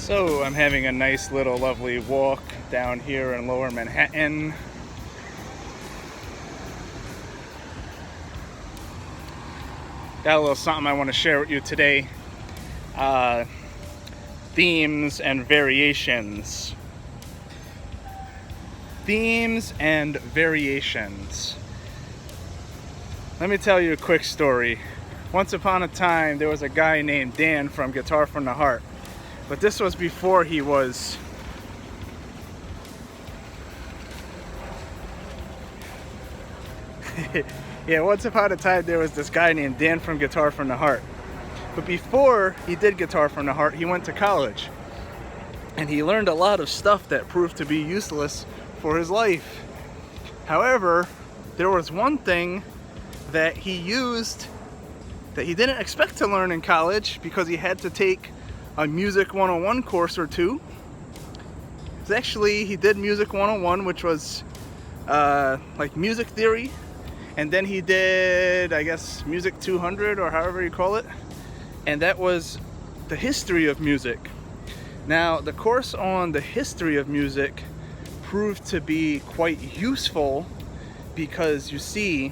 So I'm having a nice little lovely walk down here in Lower Manhattan. Got a little something I want to share with you today. Themes and variations. Themes and variations. Let me tell you a quick story. Once upon a time, there was a guy named Dan from Guitar From The Heart. But this was before he was yeah, once upon a time there was this guy named Dan from Guitar From The Heart. But before he did Guitar From The Heart, he went to college. And he learned a lot of stuff that proved to be useless for his life. However, there was one thing that he used that he didn't expect to learn in college because he had to take a Music 101 course or two. It's actually, he did Music 101, which was like music theory. And then he did, I guess, Music 200 or however you call it. And that was the history of music. Now, the course on the history of music proved to be quite useful because you see,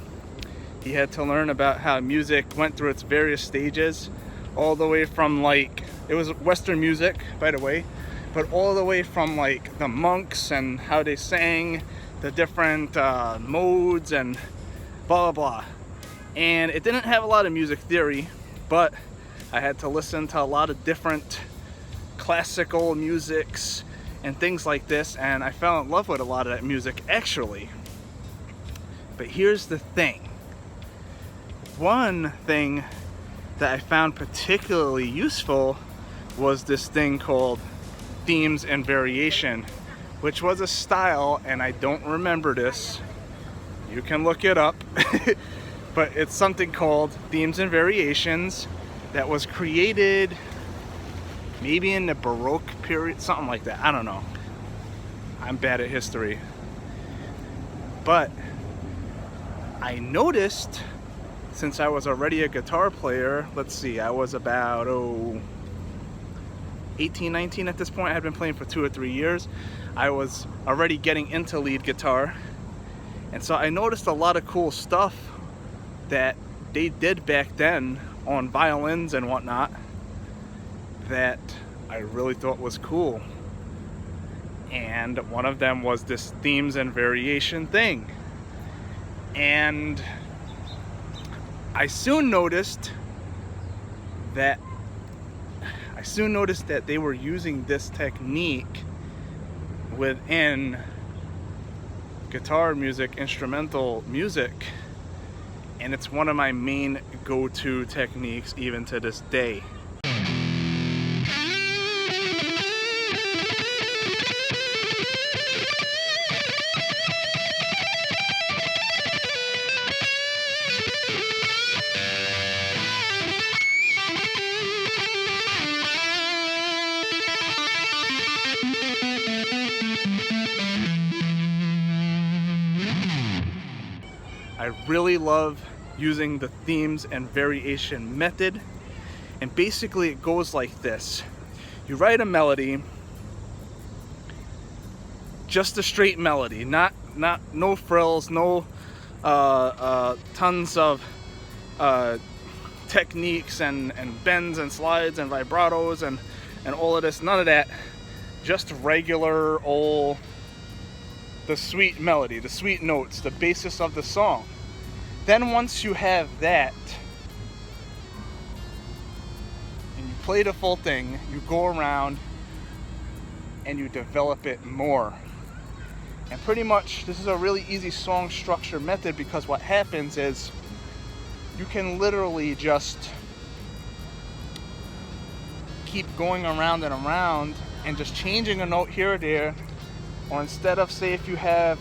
he had to learn about how music went through its various stages, all the way from like, it was Western music, by the way, but all the way from like the monks and how they sang, the different modes and blah, blah, blah. And it didn't have a lot of music theory, but I had to listen to a lot of different classical musics and things like this, and I fell in love with a lot of that music actually. But here's the thing. One thing that I found particularly useful was this thing called themes and variation, which was a style, and I don't remember this. You can look it up. But it's something called themes and variations that was created maybe in the Baroque period, something like that. I don't know. I'm bad at history. But I noticed, since I was already a guitar player, let's see, I was about 18, 19 at this point. I had been playing for 2 or 3 years. I was already getting into lead guitar. And so I noticed a lot of cool stuff that they did back then on violins and whatnot that I really thought was cool. And one of them was this themes and variation thing. And I soon noticed that they were using this technique within guitar music, instrumental music, and it's one of my main go-to techniques even to this day. I really love using the themes and variation method, and basically it goes like this. You write a melody, just a straight melody, not no frills, no tons of techniques and bends and slides and vibratos and all of this, none of that, just regular old, the sweet melody, the sweet notes, the basis of the song. Then once you have that, and you play the full thing, you go around and you develop it more. And pretty much, this is a really easy song structure method because what happens is you can literally just keep going around and around and just changing a note here or there. Or instead of, say, if you have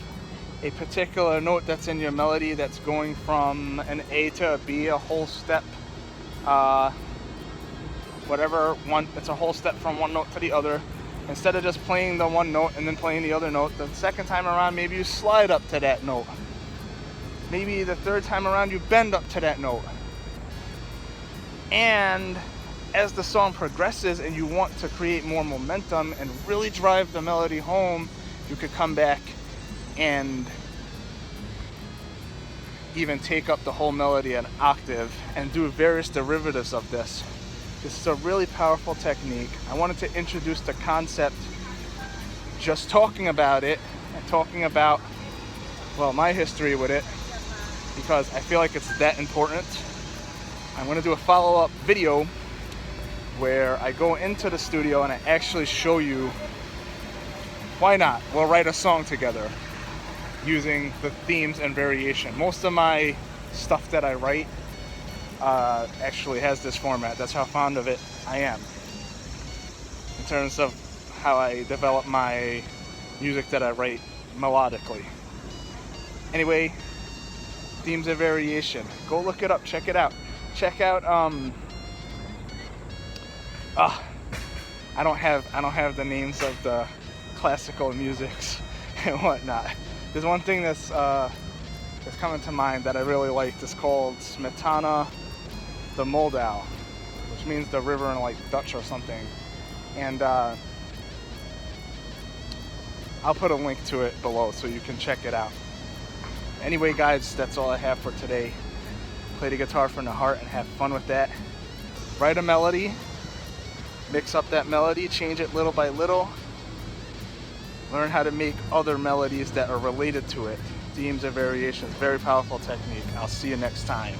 a particular note that's in your melody that's going from an A to a B, a whole step, whatever one, it's a whole step from one note to the other. Instead of just playing the one note and then playing the other note, the second time around maybe you slide up to that note. Maybe the third time around you bend up to that note. And as the song progresses and you want to create more momentum and really drive the melody home, you could come back and even take up the whole melody an octave and do various derivatives of this. This is a really powerful technique. I wanted to introduce the concept, just talking about it and talking about, well, my history with it, because I feel like it's that important. I'm going to do a follow-up video where I go into the studio and I actually show you, why not? We'll write a song together using the themes and variation. Most of my stuff that I write actually has this format. That's how fond of it I am in terms of how I develop my music that I write melodically. Anyway, themes and variation. Go look it up, check it out. Check out I don't have the names of the classical musics and whatnot. There's one thing that's coming to mind that I really liked. It's called Smetana, the Moldau, which means the river in like Dutch or something. And I'll put a link to it below so you can check it out. Anyway, guys, that's all I have for today. Play the guitar from the heart and have fun with that. Write a melody, mix up that melody, change it little by little. Learn how to make other melodies that are related to it. Themes and variations, very powerful technique. I'll see you next time.